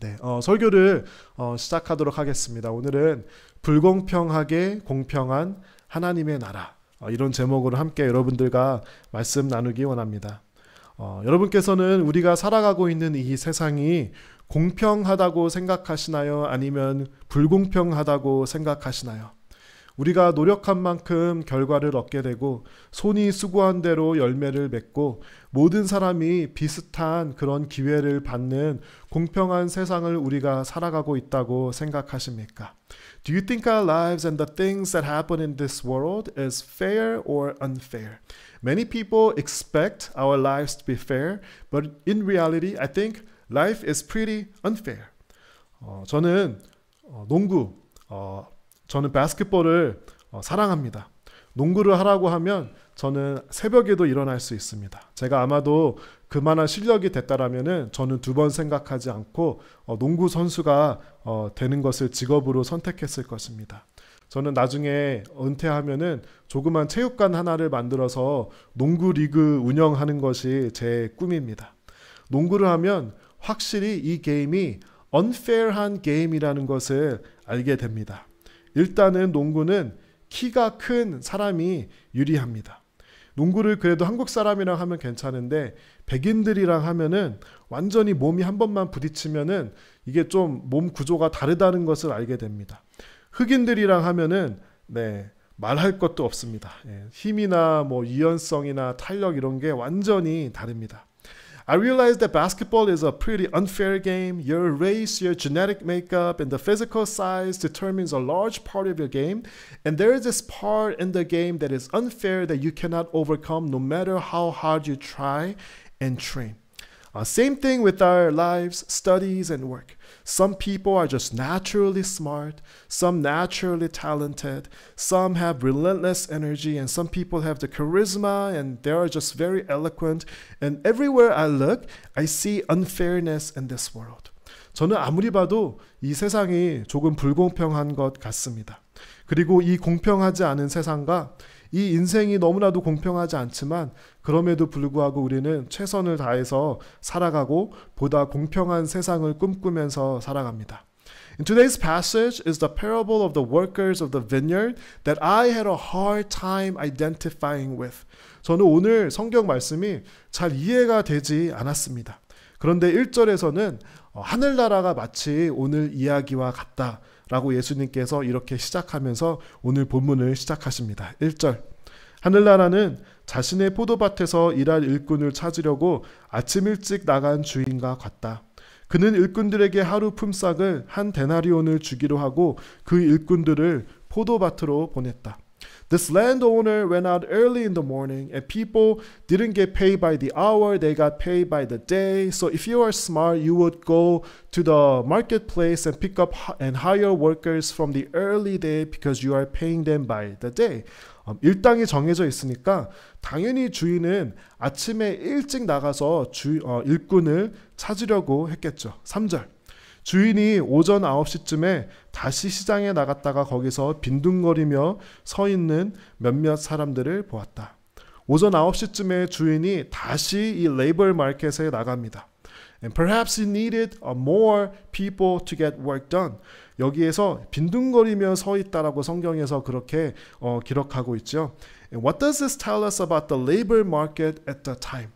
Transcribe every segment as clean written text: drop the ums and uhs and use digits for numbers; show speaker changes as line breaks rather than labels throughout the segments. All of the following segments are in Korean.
네, 설교를 시작하도록 하겠습니다. 오늘은 불공평하게 공평한 하나님의 나라, 이런 제목으로 함께 여러분들과 말씀 나누기 원합니다. 여러분께서는 우리가 살아가고 있는 이 세상이 공평하다고 생각하시나요? 아니면 불공평하다고 생각하시나요? 우리가 노력한 만큼 결과를 얻게 되고 손이 수고한 대로 열매를 맺고 모든 사람이 비슷한 그런 기회를 받는 공평한 세상을 우리가 살아가고 있다고 생각하십니까? Do you think our lives and the things that happen in this world is fair or unfair? Many people expect our lives to be fair, but in reality, I think life is pretty unfair. 저는 저는 바스켓볼을 사랑합니다. 농구를 하라고 하면 저는 새벽에도 일어날 수 있습니다. 제가 아마도 그만한 실력이 됐다라면은 저는 두 번 생각하지 않고 농구 선수가 되는 것을 직업으로 선택했을 것입니다. 저는 나중에 은퇴하면은 조그만 체육관 하나를 만들어서 농구 리그 운영하는 것이 제 꿈입니다. 농구를 하면 확실히 이 게임이 unfair한 게임이라는 것을 알게 됩니다. 일단은 농구는 키가 큰 사람이 유리합니다. 농구를 그래도 한국 사람이랑 하면 괜찮은데 백인들이랑 하면은 완전히 몸이 한 번만 부딪히면은 이게 좀 몸 구조가 다르다는 것을 알게 됩니다. 흑인들이랑 하면은 말할 것도 없습니다. 힘이나 유연성이나 탄력 이런 게 완전히 다릅니다. I realize that basketball is a pretty unfair game. Your race, your genetic makeup, and the physical size determines a large part of your game. And there is this part in the game that is unfair that you cannot overcome no matter how hard you try and train. Same thing with our lives, studies, and work. Some people are just naturally smart, some naturally talented, some have relentless energy, and some people have the charisma and they are just very eloquent. And everywhere I look, I see unfairness in this world. 저는 아무리 봐도 이 세상이 조금 불공평한 것 같습니다. 그리고 이 공평하지 않은 세상과 이 인생이 너무나도 공평하지 않지만 그럼에도 불구하고 우리는 최선을 다해서 살아가고 보다 공평한 세상을 꿈꾸면서 살아갑니다. In today's passage is the parable of the workers of the vineyard that I had a hard time identifying with. 저는 오늘 성경 말씀이 잘 이해가 되지 않았습니다. 그런데 1절에서는 하늘나라가 마치 오늘 이야기와 같다 라고 예수님께서 이렇게 시작하면서 오늘 본문을 시작하십니다. 1절 하늘나라는 자신의 포도밭에서 일할 일꾼을 찾으려고 아침 일찍 나간 주인과 같다. 그는 일꾼들에게 하루 품삯을 한 데나리온을 주기로 하고 그 일꾼들을 포도밭으로 보냈다. This landowner went out early in the morning and people didn't get paid by the hour, they got paid by the day. So if you are smart, you would go to the marketplace and pick up and hire workers from the early day because you are paying them by the day. 일당이 정해져 있으니까 당연히 주인은 아침에 일찍 나가서 일꾼을 찾으려고 했겠죠. 3절 주인이 오전 9시쯤에 다시 시장에 나갔다가 거기서 빈둥거리며 서 있는 몇몇 사람들을 보았다. 오전 9시쯤에 주인이 다시 이 레이버 마켓에 나갑니다. And perhaps he needed more people to get work done. 여기에서 빈둥거리며 서 있다라고 성경에서 그렇게 기록하고 있죠. And what does this tell us about the labor market at the time?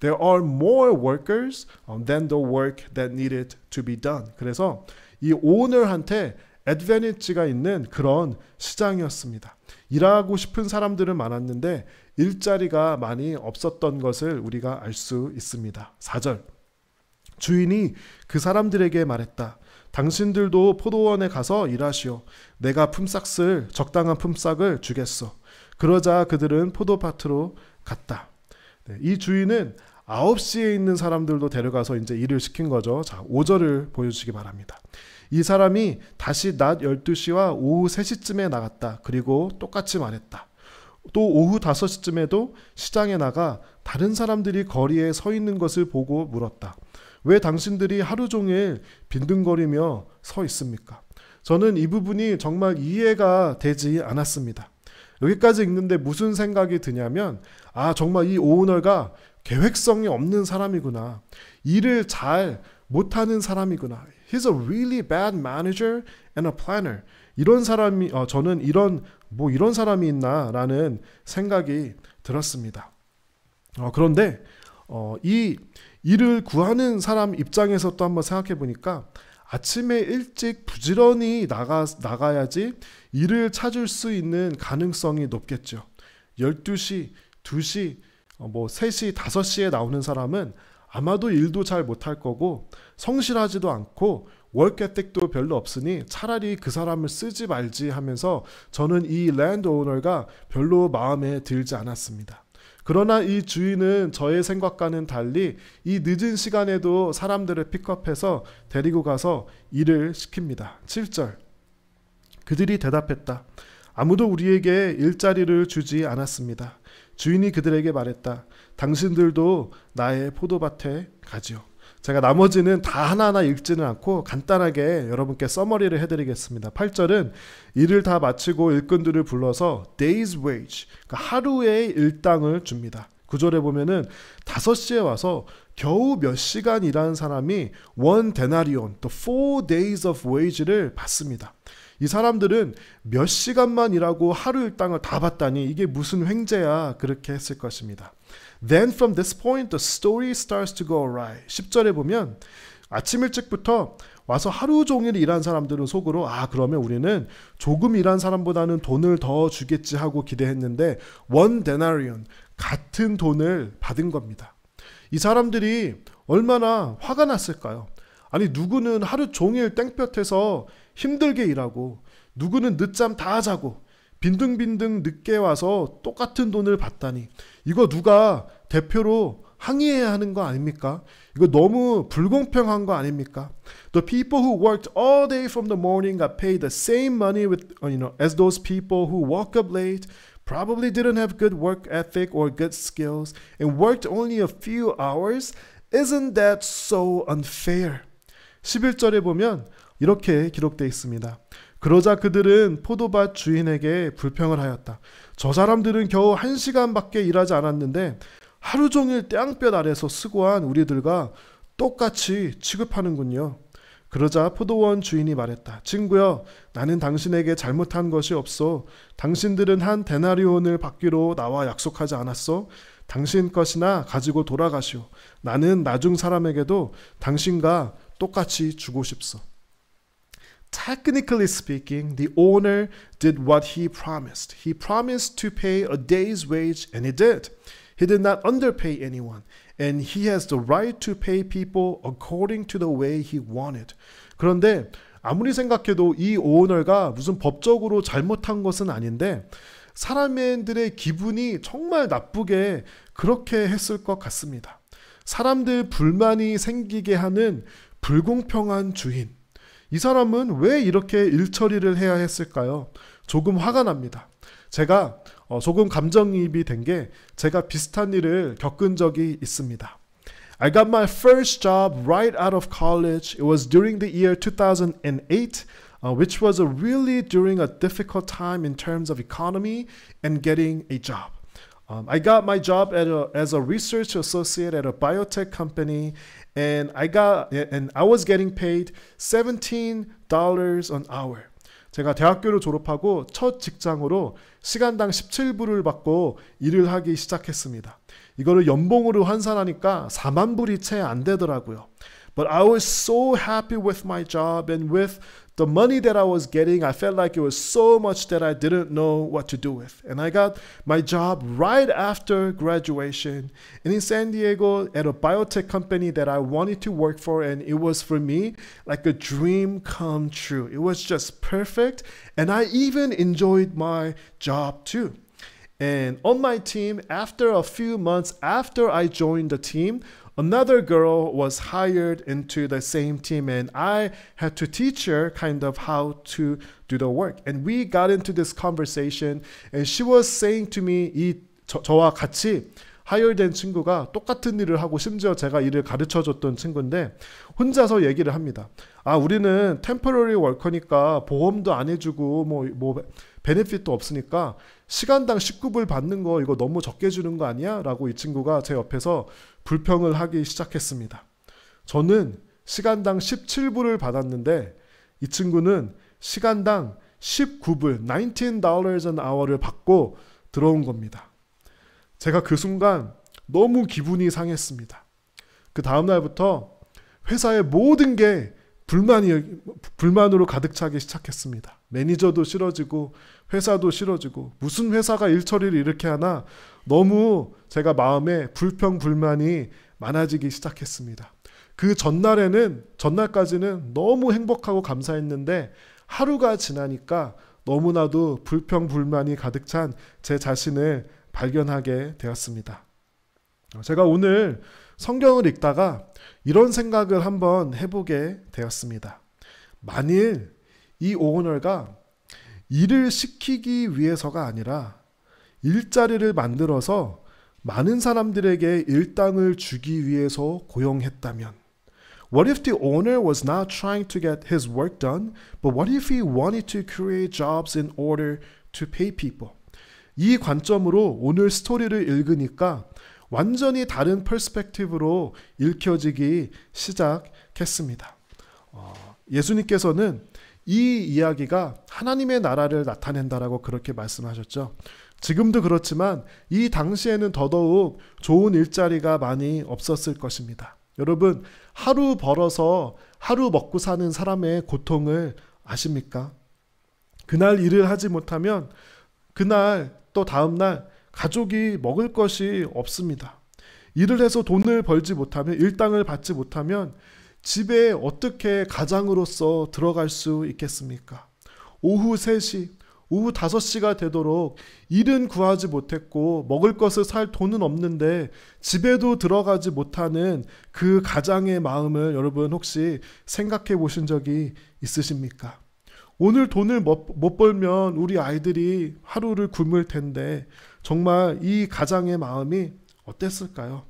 There are more workers than the work that needed to be done. 그래서 이 오너한테 애드밴티지가 있는 그런 시장이었습니다. 일하고 싶은 사람들은 많았는데 일자리가 많이 없었던 것을 우리가 알 수 있습니다. 4절 주인이 그 사람들에게 말했다. 당신들도 포도원에 가서 일하시오. 내가 적당한 품삯을 주겠소. 그러자 그들은 포도밭으로 갔다. 이 주인은 9시에 있는 사람들도 데려가서 이제 일을 시킨 거죠. 자, 5절을 보여주시기 바랍니다. 이 사람이 다시 낮 12시와 오후 3시쯤에 나갔다. 그리고 똑같이 말했다. 또 오후 5시쯤에도 시장에 나가 다른 사람들이 거리에 서 있는 것을 보고 물었다. 왜 당신들이 하루 종일 빈둥거리며 서 있습니까? 저는 이 부분이 정말 이해가 되지 않았습니다. 여기까지 읽는데 무슨 생각이 드냐면 정말 이 오너가 계획성이 없는 사람이구나. 일을 잘 못하는 사람이구나. He's a really bad manager and a planner. 이런 사람이 저는 이런 사람이 있나라는 생각이 들었습니다. 그런데 이 일을 구하는 사람 입장에서 또 한번 생각해 보니까 아침에 일찍 부지런히 나가야지 일을 찾을 수 있는 가능성이 높겠죠. 12시, 2시, 3시, 5시에 나오는 사람은 아마도 일도 잘 못할 거고 성실하지도 않고 워크 에틱도 별로 없으니 차라리 그 사람을 쓰지 말지 하면서 저는 이 랜드 오너가 별로 마음에 들지 않았습니다. 그러나 이 주인은 저의 생각과는 달리 이 늦은 시간에도 사람들을 픽업해서 데리고 가서 일을 시킵니다. 7절. 그들이 대답했다. 아무도 우리에게 일자리를 주지 않았습니다. 주인이 그들에게 말했다. 당신들도 나의 포도밭에 가지요. 제가 나머지는 다 하나하나 읽지는 않고 간단하게 여러분께 서머리를 해드리겠습니다. 8절은 일을 다 마치고 일꾼들을 불러서 day's wage, 그러니까 하루의 일당을 줍니다. 9절에 보면은 5시에 와서 겨우 몇 시간 일한 사람이 원 데나리온, the 4 days of wage를 받습니다. 이 사람들은 몇 시간만 일하고 하루 일당을 다 받다니 이게 무슨 횡재야, 그렇게 했을 것입니다. Then from this point the story starts to go awry. 10절에 보면 아침 일찍부터 와서 하루 종일 일한 사람들은 속으로 그러면 우리는 조금 일한 사람보다는 돈을 더 주겠지 하고 기대했는데 원 데나리온, 같은 돈을 받은 겁니다. 이 사람들이 얼마나 화가 났을까요? 아니, 누구는 하루 종일 땡볕에서 힘들게 일하고 누구는 늦잠 다 자고 빈둥빈둥 늦게 와서 똑같은 돈을 받다니 이거 누가 대표로 항의해야 하는 거 아닙니까? 이거 너무 불공평한 거 아닙니까? The people who worked all day from the morning got paid the same money as those people who woke up late, probably didn't have good work ethic or good skills, and worked only a few hours. Isn't that so unfair? 11절에 보면 이렇게 기록되어 있습니다. 그러자 그들은 포도밭 주인에게 불평을 하였다. 저 사람들은 겨우 1시간밖에 일하지 않았는데 하루 종일 땡볕 아래서 수고한 우리들과 똑같이 취급하는군요. 그러자 포도원 주인이 말했다. 친구여, 나는 당신에게 잘못한 것이 없소. 당신들은 한 데나리온을 받기로 나와 약속하지 않았소? 당신 것이나 가지고 돌아가시오. 나는 나중 사람에게도 당신과 똑같이 주고 싶소. Technically speaking, the owner did what he promised. He promised to pay a day's wage, and he did. He did not underpay anyone, and he has the right to pay people according to the way he wanted. 그런데 아무리 생각해도 이 오너가 무슨 법적으로 잘못한 것은 아닌데 사람들의 기분이 정말 나쁘게 그렇게 했을 것 같습니다. 사람들 불만이 생기게 하는 불공평한 주인. 이 사람은 왜 이렇게 일처리를 해야 했을까요? 조금 화가 납니다. 제가 조금 감정이입이 된 게 제가 비슷한 일을 겪은 적이 있습니다. I got my first job right out of college. It was during the year 2008, which was really during a difficult time in terms of economy and getting a job. I got my job as a research associate at a biotech company, and I was getting paid $17 an hour. 제가 대학교를 졸업하고 첫 직장으로 시간당 17불을 받고 일을 하기 시작했습니다. 이거를 연봉으로 환산하니까 4만 불이 채 안 되더라고요. But I was so happy with my job, and with the money that I was getting, I felt like it was so much that I didn't know what to do with. And I got my job right after graduation in San Diego at a biotech company that I wanted to work for, and it was for me like a dream come true. It was just perfect, and I even enjoyed my job too. And on my team, after a few months after I joined the team, another girl was hired into the same team, and I had to teach her kind of how to do the work. And we got into this conversation, and she was saying to me, 저와 같이 하이어된 친구가 똑같은 일을 하고 심지어 제가 일을 가르쳐줬던 친구인데 혼자서 얘기를 합니다. 우리는 템포러리 워커니까 보험도 안 해주고 뭐 베네핏도 없으니까 시간당 19불 받는 거 이거 너무 적게 주는 거 아니야? 라고 이 친구가 제 옆에서 불평을 하기 시작했습니다. 저는 시간당 17불을 받았는데 이 친구는 시간당 19불, $19 an hour를 받고 들어온 겁니다. 제가 그 순간 너무 기분이 상했습니다. 그 다음 날부터 회사의 모든 게 불만으로 가득 차기 시작했습니다. 매니저도 싫어지고 회사도 싫어지고 무슨 회사가 일 처리를 이렇게 하나 너무 제가 마음에 불평불만이 많아지기 시작했습니다. 그 전날까지는 너무 행복하고 감사했는데 하루가 지나니까 너무나도 불평불만이 가득 찬 제 자신을 발견하게 되었습니다. 제가 오늘 성경을 읽다가 이런 생각을 한번 해보게 되었습니다. 만일 이 오너가 일을 시키기 위해서가 아니라 일자리를 만들어서 많은 사람들에게 일당을 주기 위해서 고용했다면, what if the owner was not trying to get his work done, but what if he wanted to create jobs in order to pay people? 이 관점으로 오늘 스토리를 읽으니까 완전히 다른 퍼스펙티브로 읽혀지기 시작했습니다. 예수님께서는 이 이야기가 하나님의 나라를 나타낸다라고 그렇게 말씀하셨죠. 지금도 그렇지만 이 당시에는 더더욱 좋은 일자리가 많이 없었을 것입니다. 여러분, 하루 벌어서 하루 먹고 사는 사람의 고통을 아십니까? 그날 일을 하지 못하면 그날 또 다음날 가족이 먹을 것이 없습니다. 일을 해서 돈을 벌지 못하면, 일당을 받지 못하면 집에 어떻게 가장으로서 들어갈 수 있겠습니까? 오후 3시, 오후 5시가 되도록 일은 구하지 못했고 먹을 것을 살 돈은 없는데 집에도 들어가지 못하는 그 가장의 마음을 여러분 혹시 생각해 보신 적이 있으십니까? 오늘 돈을 못 벌면 우리 아이들이 하루를 굶을 텐데 정말 이 가장의 마음이 어땠을까요?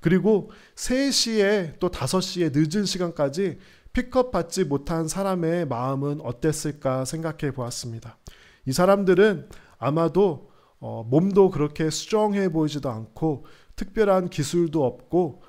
그리고 3시에 또 5시에 늦은 시간까지 픽업 받지 못한 사람의 마음은 어땠을까 생각해 보았습니다. 이 사람들은 아마도 몸도 그렇게 수정해 보이지도 않고 특별한 기술도 없고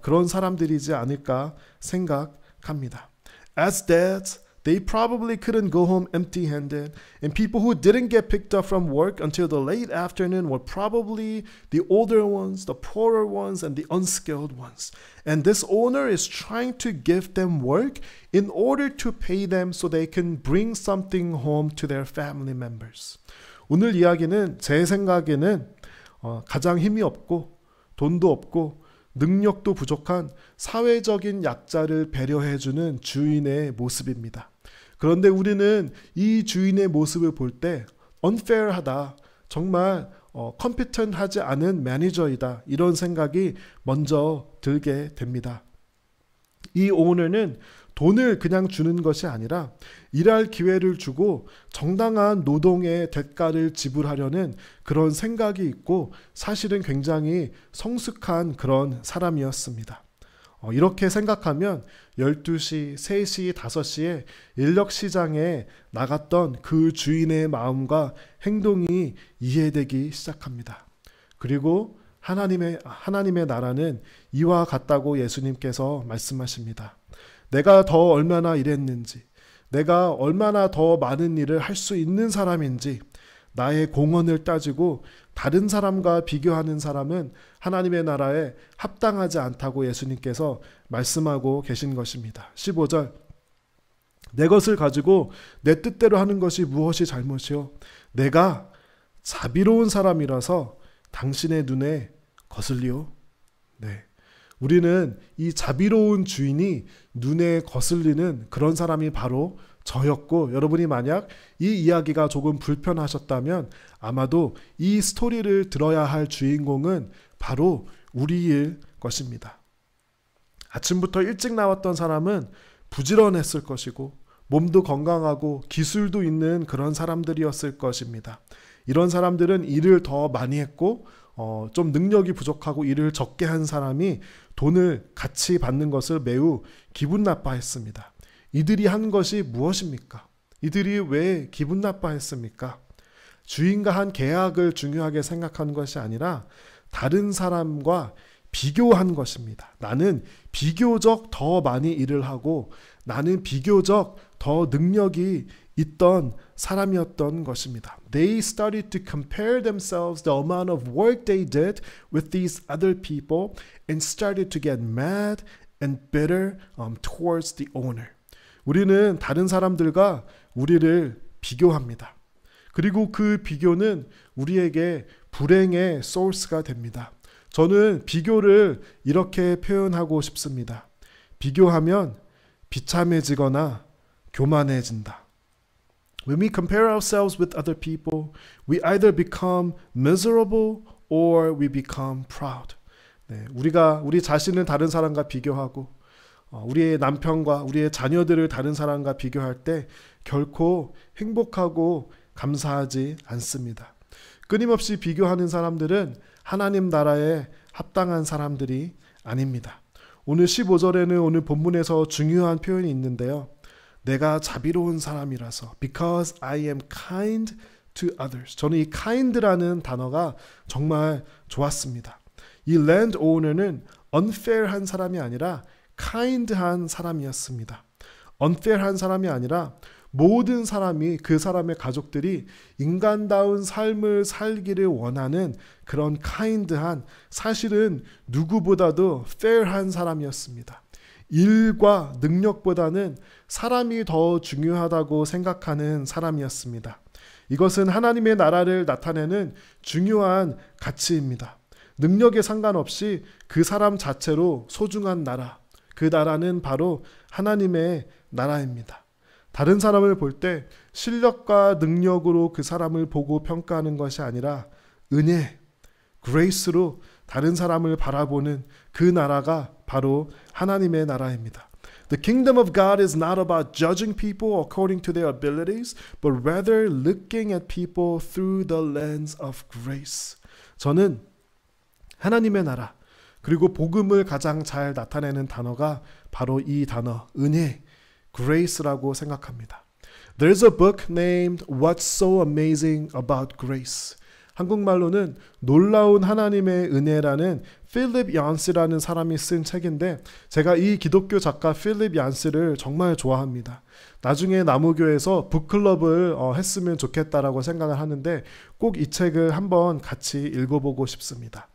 그런 사람들이지 않을까 생각합니다. As dads, they probably couldn't go home empty-handed, and people who didn't get picked up from work until the late afternoon were probably the older ones, the poorer ones, and the unskilled ones. And this owner is trying to give them work in order to pay them so they can bring something home to their family members. 오늘 이야기는 제 생각에는 가장 힘이 없고 돈도 없고 능력도 부족한 사회적인 약자를 배려해주는 주인의 모습입니다. 그런데 우리는 이 주인의 모습을 볼 때 unfair하다, 정말 컴피턴하지 않은 매니저이다, 이런 생각이 먼저 들게 됩니다. 이 오너는 돈을 그냥 주는 것이 아니라 일할 기회를 주고 정당한 노동의 대가를 지불하려는 그런 생각이 있고 사실은 굉장히 성숙한 그런 사람이었습니다. 이렇게 생각하면 12시, 3시, 5시에 인력시장에 나갔던 그 주인의 마음과 행동이 이해되기 시작합니다. 그리고 하나님의 나라는 이와 같다고 예수님께서 말씀하십니다. 내가 더 얼마나 일했는지, 내가 얼마나 더 많은 일을 할 수 있는 사람인지, 나의 공헌을 따지고 다른 사람과 비교하는 사람은 하나님의 나라에 합당하지 않다고 예수님께서 말씀하고 계신 것입니다. 15절, 내 것을 가지고 내 뜻대로 하는 것이 무엇이 잘못이요? 내가 자비로운 사람이라서 당신의 눈에 거슬리오? 네. 우리는 이 자비로운 주인이 눈에 거슬리는 그런 사람이 바로 저였고, 여러분이 만약 이 이야기가 조금 불편하셨다면 아마도 이 스토리를 들어야 할 주인공은 바로 우리일 것입니다. 아침부터 일찍 나왔던 사람은 부지런했을 것이고 몸도 건강하고 기술도 있는 그런 사람들이었을 것입니다. 이런 사람들은 일을 더 많이 했고 좀 능력이 부족하고 일을 적게 한 사람이 돈을 같이 받는 것을 매우 기분 나빠했습니다. 이들이 한 것이 무엇입니까? 이들이 왜 기분 나빠했습니까? 주인과 한 계약을 중요하게 생각한 것이 아니라 다른 사람과 비교한 것입니다. 나는 비교적 더 많이 일을 하고 나는 비교적 더 능력이 있던 사람이었던 것입니다. They started to compare themselves, the amount of work they did with these other people and started to get mad and bitter towards the owner. 우리는 다른 사람들과 우리를 비교합니다. 그리고 그 비교는 우리에게 불행의 소스가 됩니다. 저는 비교를 이렇게 표현하고 싶습니다. 비교하면 비참해지거나 교만해진다. When we compare ourselves with other people, we either become miserable or we become proud. 네, 우리 자신을 다른 사람과 비교하고 우리의 남편과 우리의 자녀들을 다른 사람과 비교할 때 결코 행복하고 감사하지 않습니다. 끊임없이 비교하는 사람들은 하나님 나라에 합당한 사람들이 아닙니다. 오늘 15절에는 오늘 본문에서 중요한 표현이 있는데요. 내가 자비로운 사람이라서 because I am kind to others. 저는 이 kind라는 단어가 정말 좋았습니다. 이 landowner는 unfair한 사람이 아니라 kind한 사람이었습니다. unfair한 사람이 아니라 모든 사람이 그 사람의 가족들이 인간다운 삶을 살기를 원하는 그런 kind한 사실은 누구보다도 fair한 사람이었습니다. 일과 능력보다는 사람이 더 중요하다고 생각하는 사람이었습니다. 이것은 하나님의 나라를 나타내는 중요한 가치입니다. 능력에 상관없이 그 사람 자체로 소중한 나라, 그 나라는 바로 하나님의 나라입니다. 다른 사람을 볼 때 실력과 능력으로 그 사람을 보고 평가하는 것이 아니라 은혜, 그레이스로 다른 사람을 바라보는 그 나라가 바로 하나님의 나라입니다. The kingdom of God is not about judging people according to their abilities, but rather looking at people through the lens of grace. 저는 하나님의 나라, 그리고 복음을 가장 잘 나타내는 단어가 바로 이 단어, 은혜, grace라고 생각합니다. There's a book named What's So Amazing About Grace. 한국말로는 놀라운 하나님의 은혜라는 필립 얀스라는 사람이 쓴 책인데 제가 이 기독교 작가 필립 얀스를 정말 좋아합니다. 나중에 나무교에서 북클럽을 했으면 좋겠다라고 생각을 하는데 꼭 이 책을 한번 같이 읽어보고 싶습니다.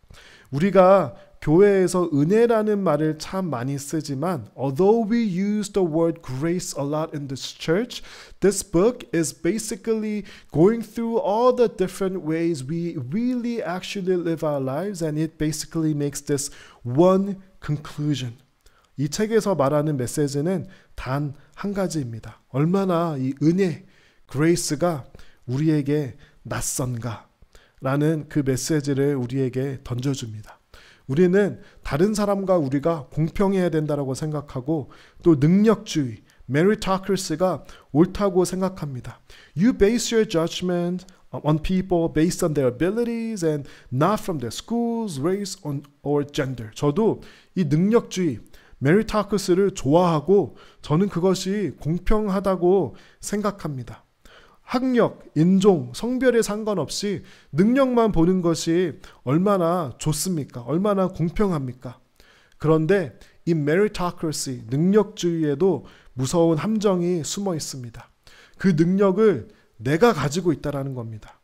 우리가 교회에서 은혜라는 말을 참 많이 쓰지만 although we use the word grace a lot in this church, this book is basically going through all the different ways we really actually live our lives and it basically makes this one conclusion. 이 책에서 말하는 메시지는 단 한 가지입니다. 얼마나 이 은혜, grace가 우리에게 낯선가 라는 그 메시지를 우리에게 던져줍니다. 우리는 다른 사람과 우리가 공평해야 된다고 생각하고 또 능력주의, meritocracy가 옳다고 생각합니다. You base your judgment on people based on their abilities and not from their schools, race, or gender. 저도 이 능력주의, meritocracy를 좋아하고 저는 그것이 공평하다고 생각합니다. 학력, 인종, 성별에 상관없이 능력만 보는 것이 얼마나 좋습니까? 얼마나 공평합니까? 그런데 이 meritocracy, 능력주의에도 무서운 함정이 숨어 있습니다. 그 능력을 내가 가지고 있다는 겁니다.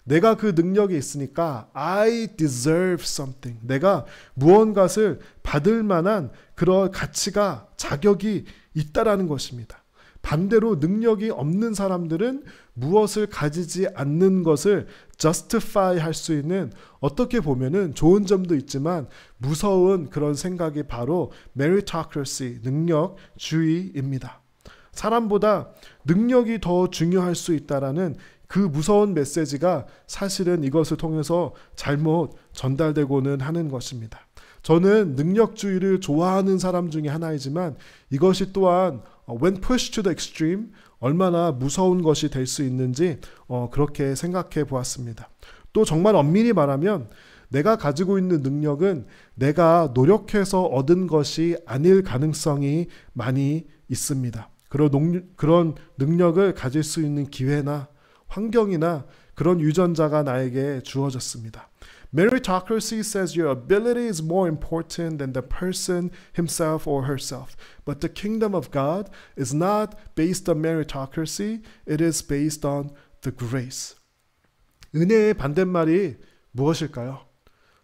내가 그 능력이 있으니까 I deserve something. 내가 무언가를 받을 만한 그런 가치가, 자격이 있다라는 것입니다. 반대로 능력이 없는 사람들은 무엇을 가지지 않는 것을 justify 할 수 있는 어떻게 보면은 좋은 점도 있지만 무서운 그런 생각이 바로 meritocracy, 능력주의입니다. 사람보다 능력이 더 중요할 수 있다라는 그 무서운 메시지가 사실은 이것을 통해서 잘못 전달되고는 하는 것입니다. 저는 능력주의를 좋아하는 사람 중에 하나이지만 이것이 또한 when pushed to the extreme 얼마나 무서운 것이 될 수 있는지 그렇게 생각해 보았습니다. 또 정말 엄밀히 말하면 내가 가지고 있는 능력은 내가 노력해서 얻은 것이 아닐 가능성이 많이 있습니다. 그런 능력을 가질 수 있는 기회나 환경이나 그런 유전자가 나에게 주어졌습니다. Meritocracy says your ability is more important than the person himself or herself. But the kingdom of God is not based on meritocracy. It is based on the grace. 은혜의 반대말이 무엇일까요?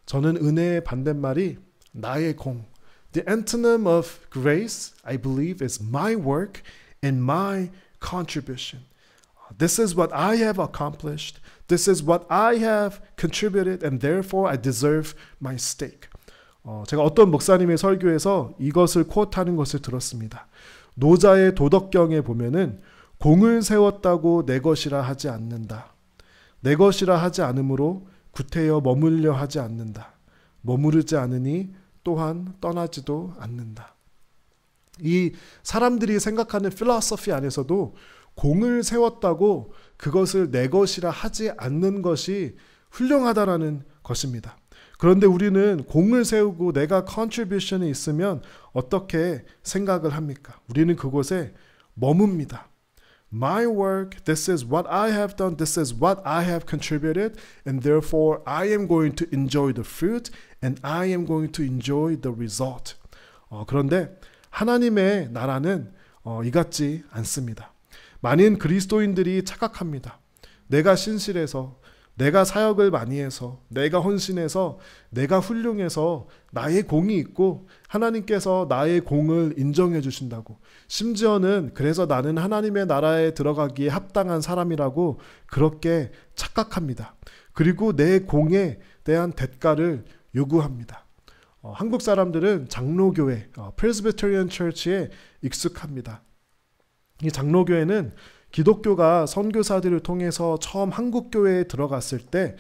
저는 은혜의 반대말이 나의 공. The antonym of grace, I believe, is my work and my contribution. This is what I have accomplished. This is what I have contributed, and therefore I deserve my stake. 제가 어떤 목사님의 설교에서 이것을 쿼트하는 것을 들었습니다. 노자의 도덕경에 보면은 공을 세웠다고 내 것이라 하지 않는다. 내 것이라 하지 않으므로 구태여 머물려 하지 않는다. 머무르지 않으니 또한 떠나지도 않는다. 이 사람들이 생각하는 필로소피 안에서도 공을 세웠다고 그것을 내 것이라 하지 않는 것이 훌륭하다라는 것입니다. 그런데 우리는 공을 세우고 내가 컨트리뷰션이 있으면 어떻게 생각을 합니까? 우리는 그곳에 머뭅니다. My work, this is what I have done, this is what I have contributed, and therefore I am going to enjoy the fruit and I am going to enjoy the result. 그런데 하나님의 나라는 이 같지 않습니다. 많은 그리스도인들이 착각합니다. 내가 신실해서, 내가 사역을 많이 해서, 내가 헌신해서, 내가 훌륭해서 나의 공이 있고 하나님께서 나의 공을 인정해 주신다고. 심지어는 그래서 나는 하나님의 나라에 들어가기에 합당한 사람이라고 그렇게 착각합니다. 그리고 내 공에 대한 대가를 요구합니다. 한국 사람들은 장로교회, Presbyterian Church에 익숙합니다. 이 장로교회는 기독교가 선교사들을 통해서 처음 한국교회에 들어갔을 때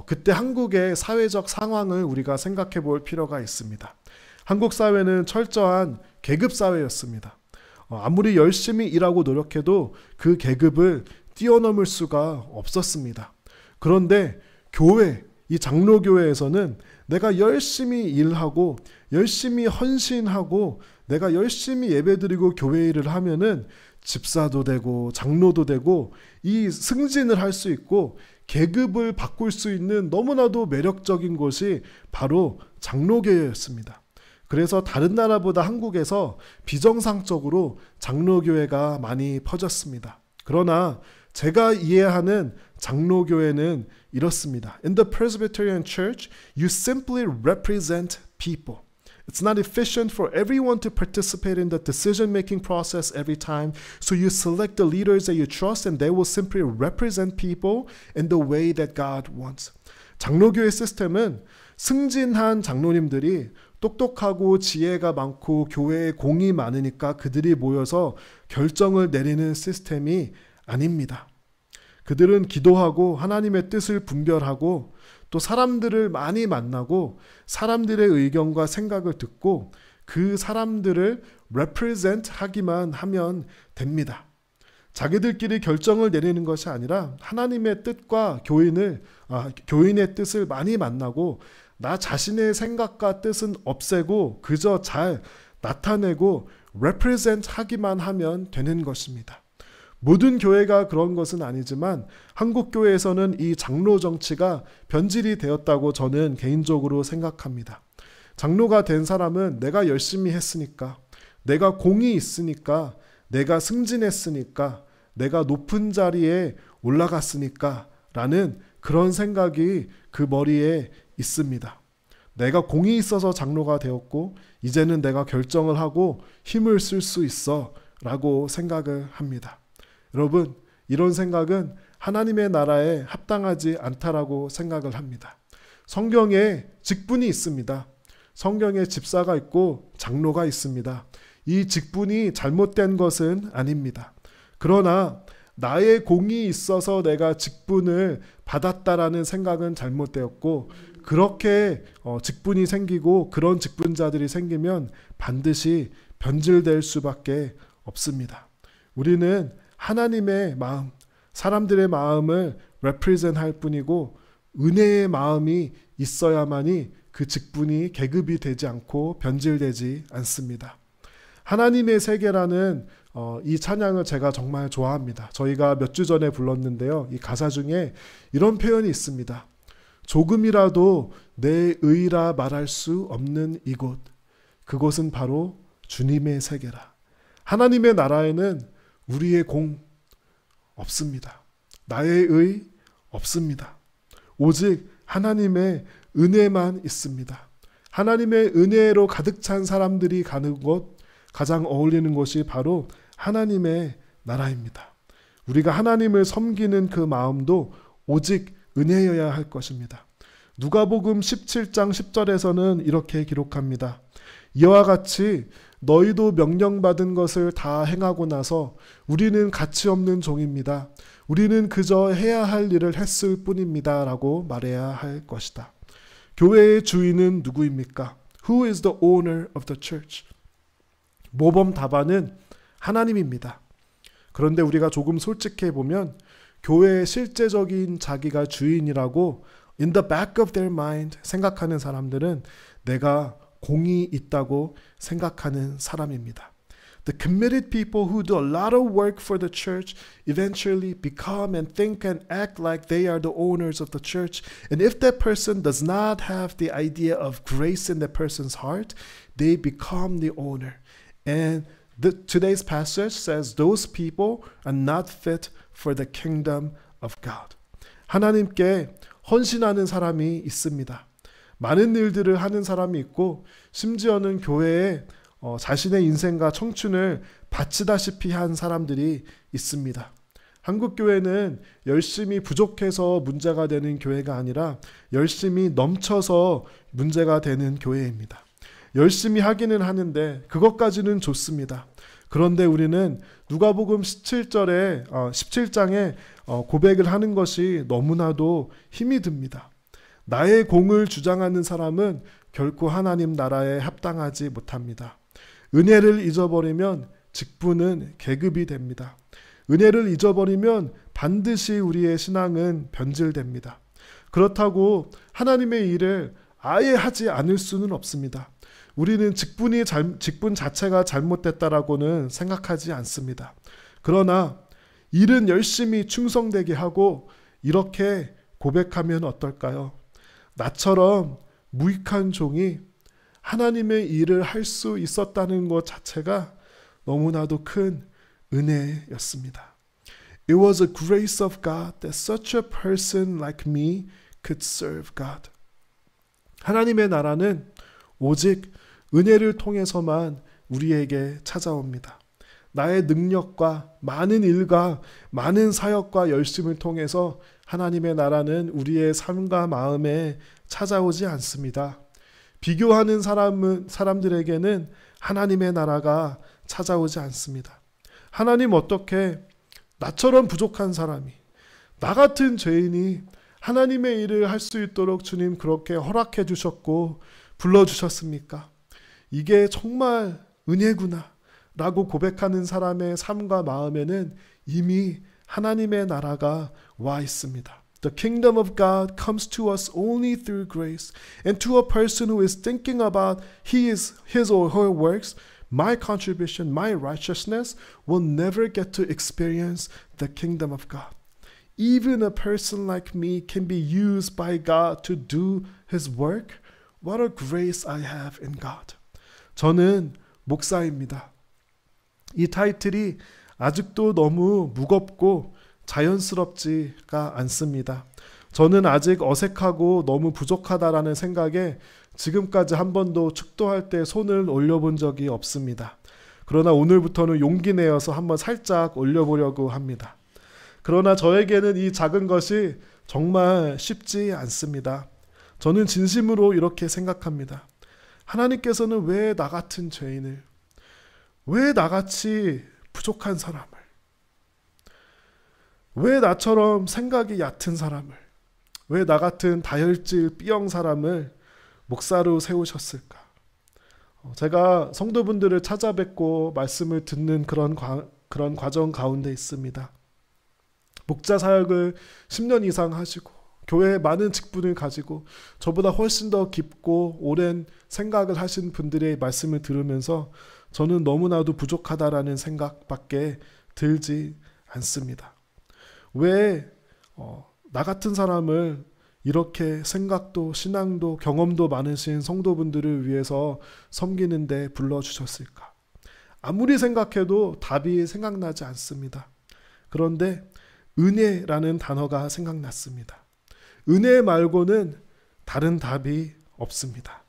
그때 한국의 사회적 상황을 우리가 생각해 볼 필요가 있습니다. 한국 사회는 철저한 계급 사회였습니다. 아무리 열심히 일하고 노력해도 그 계급을 뛰어넘을 수가 없었습니다. 그런데 교회, 이 장로교회에서는 내가 열심히 일하고 열심히 헌신하고 내가 열심히 예배드리고 교회 일을 하면은 집사도 되고 장로도 되고 이 승진을 할 수 있고 계급을 바꿀 수 있는 너무나도 매력적인 곳이 바로 장로교회였습니다. 그래서 다른 나라보다 한국에서 비정상적으로 장로교회가 많이 퍼졌습니다. 그러나 제가 이해하는 장로교회는 이렇습니다. In the Presbyterian Church, you simply represent people. It's not efficient for everyone to participate in the decision-making process every time, so you select the leaders that you trust and they will simply represent people in the way that God wants. 장로교회 시스템은 승진한 장로님들이 똑똑하고 지혜가 많고 교회에 공이 많으니까 그들이 모여서 결정을 내리는 시스템이 아닙니다. 그들은 기도하고 하나님의 뜻을 분별하고 또 사람들을 많이 만나고 사람들의 의견과 생각을 듣고 그 사람들을 represent 하기만 하면 됩니다. 자기들끼리 결정을 내리는 것이 아니라 하나님의 뜻과 교인의 뜻을 많이 만나고 나 자신의 생각과 뜻은 없애고 그저 잘 나타내고 represent 하기만 하면 되는 것입니다. 모든 교회가 그런 것은 아니지만 한국 교회에서는 이 장로 정치가 변질이 되었다고 저는 개인적으로 생각합니다. 장로가 된 사람은 내가 열심히 했으니까, 내가 공이 있으니까, 내가 승진했으니까, 내가 높은 자리에 올라갔으니까 라는 그런 생각이 그 머리에 있습니다. 내가 공이 있어서 장로가 되었고 이제는 내가 결정을 하고 힘을 쓸 수 있어 라고 생각을 합니다. 여러분, 이런 생각은 하나님의 나라에 합당하지 않다라고 생각을 합니다. 성경에 직분이 있습니다. 성경에 집사가 있고 장로가 있습니다. 이 직분이 잘못된 것은 아닙니다. 그러나 나의 공이 있어서 내가 직분을 받았다라는 생각은 잘못되었고 그렇게 직분이 생기고 그런 직분자들이 생기면 반드시 변질될 수밖에 없습니다. 우리는 하나님의 마음, 사람들의 마음을 represent 할 뿐이고 은혜의 마음이 있어야만이 그 직분이 계급이 되지 않고 변질되지 않습니다. 하나님의 세계라는 이 찬양을 제가 정말 좋아합니다. 저희가 몇 주 전에 불렀는데요. 이 가사 중에 이런 표현이 있습니다. 조금이라도 내 의라 말할 수 없는 이곳, 그곳은 바로 주님의 세계라. 하나님의 나라에는 우리의 공 없습니다. 나의 의 없습니다. 오직 하나님의 은혜만 있습니다. 하나님의 은혜로 가득 찬 사람들이 가는 곳, 가장 어울리는 곳이 바로 하나님의 나라입니다. 우리가 하나님을 섬기는 그 마음도 오직 은혜여야 할 것입니다. 누가복음 17장 10절에서는 이렇게 기록합니다. 이와 같이 너희도 명령받은 것을 다 행하고 나서 우리는 가치 없는 종입니다. 우리는 그저 해야 할 일을 했을 뿐입니다. 라고 말해야 할 것이다. 교회의 주인은 누구입니까? Who is the owner of the church? 모범 답안은 하나님입니다. 그런데 우리가 조금 솔직해 보면 교회의 실제적인 자기가 주인이라고 in the back of their mind 생각하는 사람들은 내가 공이 있다고 생각하는 사람입니다. The committed people who do a lot of work for the church eventually become and think and act like they are the owners of the church. And if that person does not have the idea of grace in that person's heart, they become the owner. And today's passage says those people are not fit for the kingdom of God. 하나님께 헌신하는 사람이 있습니다. 많은 일들을 하는 사람이 있고 심지어는 교회에 자신의 인생과 청춘을 바치다시피 한 사람들이 있습니다. 한국 교회는 열심히 부족해서 문제가 되는 교회가 아니라 열심히 넘쳐서 문제가 되는 교회입니다. 열심히 하기는 하는데 그것까지는 좋습니다. 그런데 우리는 누가복음 17장에 고백을 하는 것이 너무나도 힘이 듭니다. 나의 공을 주장하는 사람은 결코 하나님 나라에 합당하지 못합니다. 은혜를 잊어버리면 직분은 계급이 됩니다. 은혜를 잊어버리면 반드시 우리의 신앙은 변질됩니다. 그렇다고 하나님의 일을 아예 하지 않을 수는 없습니다. 우리는 직분 자체가 잘못됐다라고는 생각하지 않습니다. 그러나 일은 열심히 충성되게 하고 이렇게 고백하면 어떨까요? 나처럼 무익한 종이 하나님의 일을 할 수 있었다는 것 자체가 너무나도 큰 은혜였습니다. It was a grace of God that such a person like me could serve God. 하나님의 나라는 오직 은혜를 통해서만 우리에게 찾아옵니다. 나의 능력과 많은 일과 많은 사역과 열심을 통해서 하나님의 나라는 우리의 삶과 마음에 찾아오지 않습니다. 비교하는 사람들에게는 하나님의 나라가 찾아오지 않습니다. 하나님 어떻게 나처럼 부족한 사람이, 나 같은 죄인이 하나님의 일을 할 수 있도록 주님 그렇게 허락해 주셨고 불러주셨습니까? 이게 정말 은혜구나 라고 고백하는 사람의 삶과 마음에는 이미 하나님의 나라가 와 있습니다. The kingdom of God comes to us only through grace. And to a person who is thinking about his or her works, my contribution, my righteousness will never get to experience the kingdom of God. Even a person like me can be used by God to do his work. What a grace I have in God. 저는 목사입니다. 이 타이틀이 아직도 너무 무겁고 자연스럽지가 않습니다. 저는 아직 어색하고 너무 부족하다라는 생각에 지금까지 한 번도 축도할 때 손을 올려본 적이 없습니다. 그러나 오늘부터는 용기 내어서 한번 살짝 올려보려고 합니다. 그러나 저에게는 이 작은 것이 정말 쉽지 않습니다. 저는 진심으로 이렇게 생각합니다. 하나님께서는 왜 나 같은 죄인을, 왜 나같이 부족한 사람을, 왜 나처럼 생각이 얕은 사람을, 왜 나 같은 다혈질 B형 사람을 목사로 세우셨을까? 제가 성도분들을 찾아뵙고 말씀을 듣는 그런 과정 가운데 있습니다. 목자 사역을 10년 이상 하시고 교회에 많은 직분을 가지고 저보다 훨씬 더 깊고 오랜 생각을 하신 분들의 말씀을 들으면서 저는 너무나도 부족하다라는 생각밖에 들지 않습니다. 왜 나 같은 사람을 이렇게 생각도 신앙도 경험도 많으신 성도분들을 위해서 섬기는데 불러주셨을까? 아무리 생각해도 답이 생각나지 않습니다. 그런데 은혜라는 단어가 생각났습니다. 은혜 말고는 다른 답이 없습니다.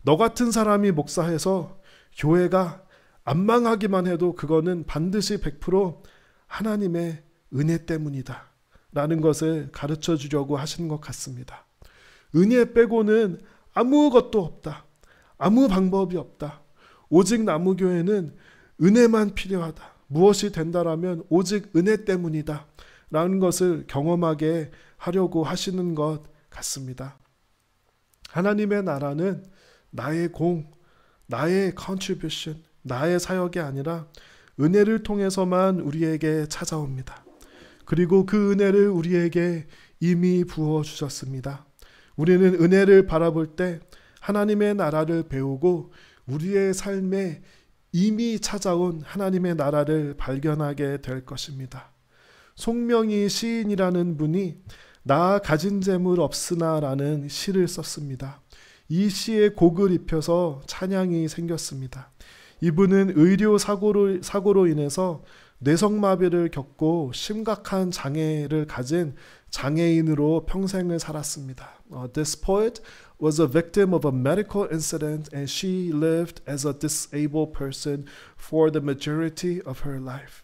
너 같은 사람이 목사해서 교회가 안 망하기만 해도 그거는 반드시 100% 하나님의 은혜 때문이다 라는 것을 가르쳐 주려고 하시는 것 같습니다. 은혜 빼고는 아무것도 없다. 아무 방법이 없다. 오직 나무교회는 은혜만 필요하다. 무엇이 된다라면 오직 은혜 때문이다 라는 것을 경험하게 하려고 하시는 것 같습니다. 하나님의 나라는 나의 공, 나의 contribution, 나의 사역이 아니라 은혜를 통해서만 우리에게 찾아옵니다. 그리고 그 은혜를 우리에게 이미 부어주셨습니다. 우리는 은혜를 바라볼 때 하나님의 나라를 배우고 우리의 삶에 이미 찾아온 하나님의 나라를 발견하게 될 것입니다. 송명희 시인이라는 분이 나 가진 재물 없으나 라는 시를 썼습니다. 이 시에 곡을 입혀서 찬양이 생겼습니다. 이분은 의료 사고로 인해서 뇌성마비를 겪고 심각한 장애를 가진 장애인으로 평생을 살았습니다. This poet was a victim of a medical incident and she lived as a disabled person for the majority of her life.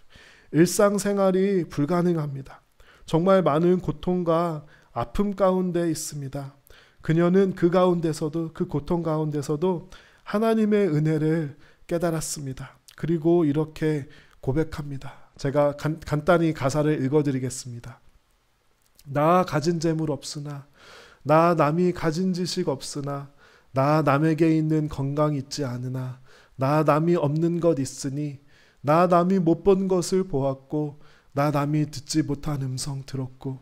일상생활이 불가능합니다. 정말 많은 고통과 아픔 가운데 있습니다. 그녀는 그 가운데서도 그 고통 가운데서도 하나님의 은혜를 깨달았습니다. 그리고 이렇게 고백합니다. 제가 간단히 가사를 읽어드리겠습니다. 나 가진 재물 없으나 나 남이 가진 지식 없으나 나 남에게 있는 건강 있지 않으나 나 남이 없는 것 있으니 나 남이 못 본 것을 보았고 나 남이 듣지 못한 음성 들었고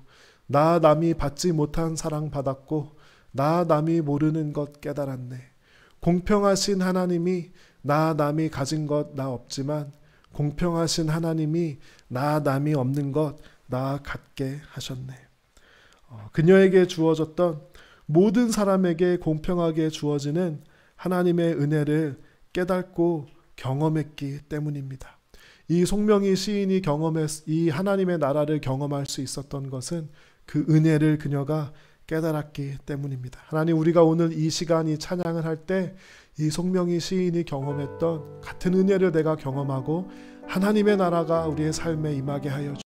나 남이 받지 못한 사랑 받았고 나 남이 모르는 것 깨달았네. 공평하신 하나님이 나 남이 가진 것 나 없지만 공평하신 하나님이 나 남이 없는 것 나 갖게 하셨네. 그녀에게 주어졌던 모든 사람에게 공평하게 주어지는 하나님의 은혜를 깨닫고 경험했기 때문입니다. 이 송명희 시인이 이 하나님의 나라를 경험할 수 있었던 것은 그 은혜를 그녀가 깨달았기 때문입니다. 하나님, 우리가 오늘 이 시간이 찬양을 할 때 이 송명희 시인이 경험했던 같은 은혜를 내가 경험하고 하나님의 나라가 우리의 삶에 임하게 하여